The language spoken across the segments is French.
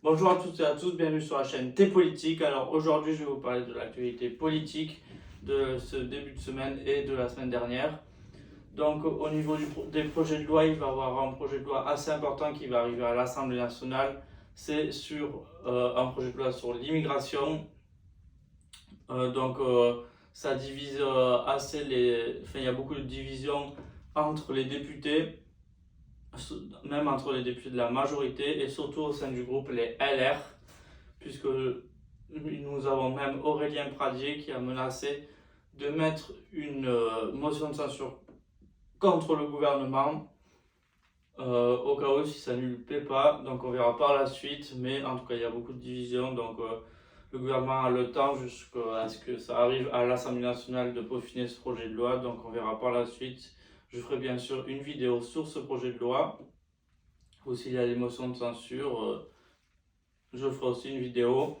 Bonjour à toutes et à tous, bienvenue sur la chaîne T-Politique. Alors aujourd'hui, je vais vous parler de l'actualité politique de ce début de semaine et de la semaine dernière. Donc au niveau des projets de loi, il va y avoir un projet de loi assez important qui va arriver à l'Assemblée nationale. C'est sur un projet de loi sur l'immigration. Ça divise assez Enfin, il y a beaucoup de divisions entre les députés, même entre les députés de la majorité et surtout au sein du groupe les LR, puisque nous avons même Aurélien Pradier qui a menacé de mettre une motion de censure contre le gouvernement au cas où si ça ne lui plaît pas. Donc on verra par la suite, mais en tout cas il y a beaucoup de divisions. Donc le gouvernement a le temps jusqu'à ce que ça arrive à l'Assemblée nationale de peaufiner ce projet de loi. Donc on verra par la suite. Je ferai bien sûr une vidéo sur ce projet de loi. Ou s'il y a des motions de censure, je ferai aussi une vidéo.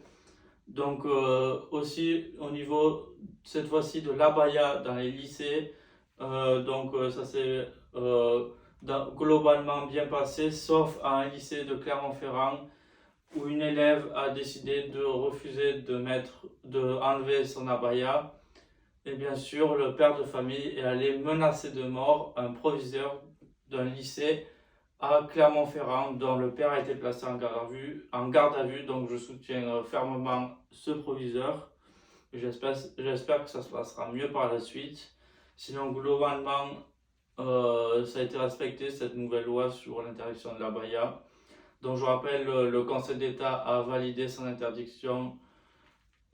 Donc aussi au niveau cette fois-ci de l'abaya dans les lycées, ça s'est globalement bien passé, sauf à un lycée de Clermont-Ferrand où une élève a décidé de refuser de enlever son abaya. Et bien sûr, le père de famille est allé menacer de mort un proviseur d'un lycée à Clermont-Ferrand, dont le père a été placé en garde à vue. Donc je soutiens fermement ce proviseur. J'espère que ça se passera mieux par la suite. Sinon, globalement, ça a été respecté, cette nouvelle loi sur l'interdiction de l'abaya. Donc je rappelle, le Conseil d'État a validé son interdiction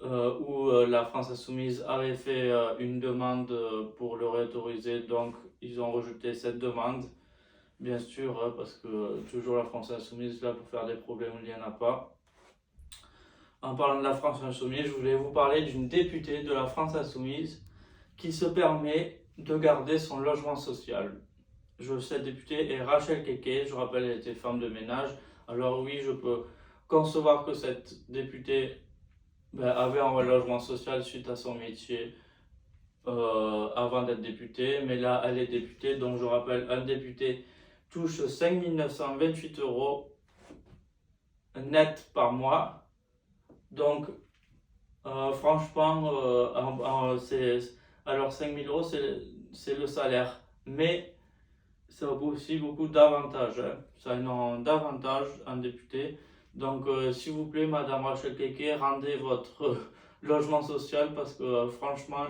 où la France Insoumise avait fait une demande pour le réautoriser. Donc ils ont rejeté cette demande. Bien sûr, parce que toujours la France Insoumise là pour faire des problèmes, il n'y en a pas. En parlant de la France Insoumise, je voulais vous parler d'une députée de la France Insoumise qui se permet de garder son logement social. Cette députée est Rachel Keke, je rappelle, elle était femme de ménage. Alors oui, je peux concevoir que cette députée avait un logement social suite à son métier avant d'être députée. Mais là, elle est députée, donc je rappelle, un député touche 5 928 euros net par mois. Donc, franchement, alors 5 000 euros, c'est le salaire. Mais ça a aussi beaucoup d'avantages. Hein. Ça a énormément d'avantages, un député. Donc, s'il vous plaît, Madame Rachel Keke, rendez votre logement social parce que franchement,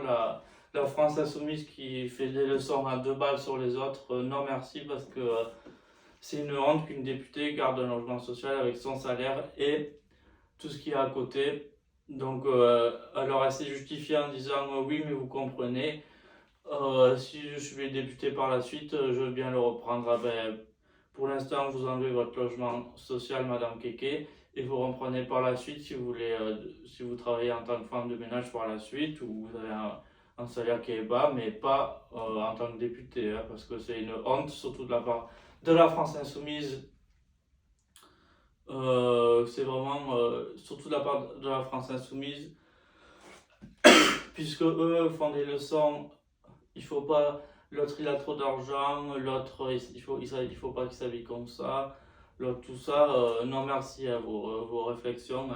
la France Insoumise qui fait des leçons à 2 balles sur les autres, non merci parce que c'est une honte qu'une députée garde un logement social avec son salaire et tout ce qu'il y a à côté. Donc, alors elle s'est justifiée en disant oui, mais vous comprenez, si je suis député par la suite, je veux bien le reprendre. Ah ben, pour l'instant, vous enlevez votre logement social, Madame Keke, et vous reprenez par la suite si vous voulez, si vous travaillez en tant que femme de ménage par la suite, ou vous avez un salaire qui est bas, mais pas en tant que député, hein, parce que c'est une honte, surtout de la part de la France Insoumise. C'est vraiment, surtout de la part de la France Insoumise, puisque eux font des leçons. Il faut pas, l'autre il a trop d'argent, l'autre il faut pas qu'il s'habille comme ça, l'autre tout ça, non merci à vos réflexions.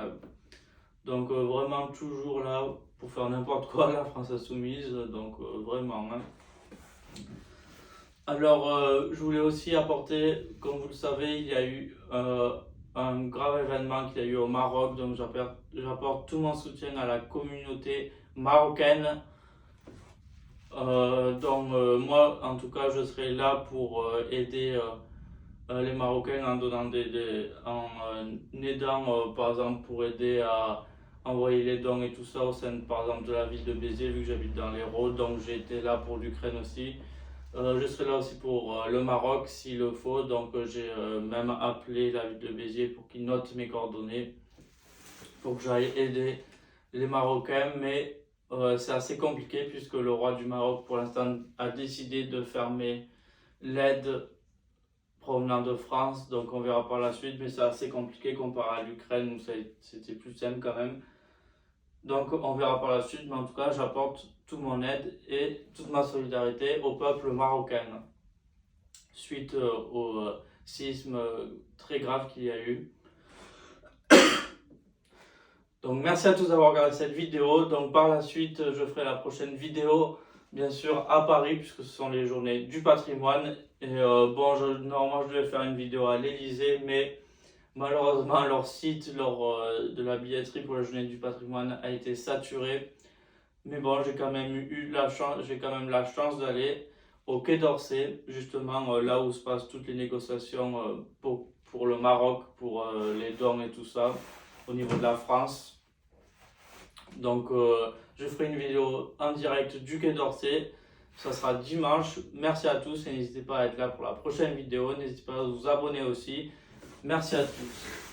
Donc vraiment toujours là pour faire n'importe quoi la France Insoumise, donc vraiment. Hein. Alors je voulais aussi apporter, comme vous le savez, il y a eu un grave événement qu'il y a eu au Maroc, donc j'apporte tout mon soutien à la communauté marocaine. Moi, en tout cas, je serai là pour aider les Marocains en donnant en aidant, par exemple, pour aider à envoyer les dons et tout ça au sein, par exemple, de la ville de Béziers, vu que j'habite dans l'Hérault. Donc, j'ai été là pour l'Ukraine aussi. Je serai là aussi pour le Maroc s'il le faut. Donc, j'ai même appelé la ville de Béziers pour qu'ils notent mes coordonnées pour que j'aille aider les Marocains. Mais c'est assez compliqué puisque le roi du Maroc pour l'instant a décidé de fermer l'aide provenant de France, donc on verra par la suite, mais c'est assez compliqué comparé à l'Ukraine où c'était plus simple quand même. Donc on verra par la suite, mais en tout cas j'apporte toute mon aide et toute ma solidarité au peuple marocain suite au séisme très grave qu'il y a eu. Donc merci à tous d'avoir regardé cette vidéo. Donc par la suite, je ferai la prochaine vidéo, bien sûr, à Paris, puisque ce sont les journées du patrimoine. Et bon, normalement, je devais faire une vidéo à l'Élysée, mais malheureusement, leur site de la billetterie pour les journées du patrimoine a été saturé. Mais bon, j'ai quand même la chance d'aller au Quai d'Orsay, justement là où se passent toutes les négociations pour le Maroc, pour les dons et tout ça, au niveau de la France. Donc je ferai une vidéo en direct du Quai d'Orsay. Ça sera dimanche. Merci à tous et n'hésitez pas à être là pour la prochaine vidéo. N'hésitez pas à vous abonner aussi. Merci à tous.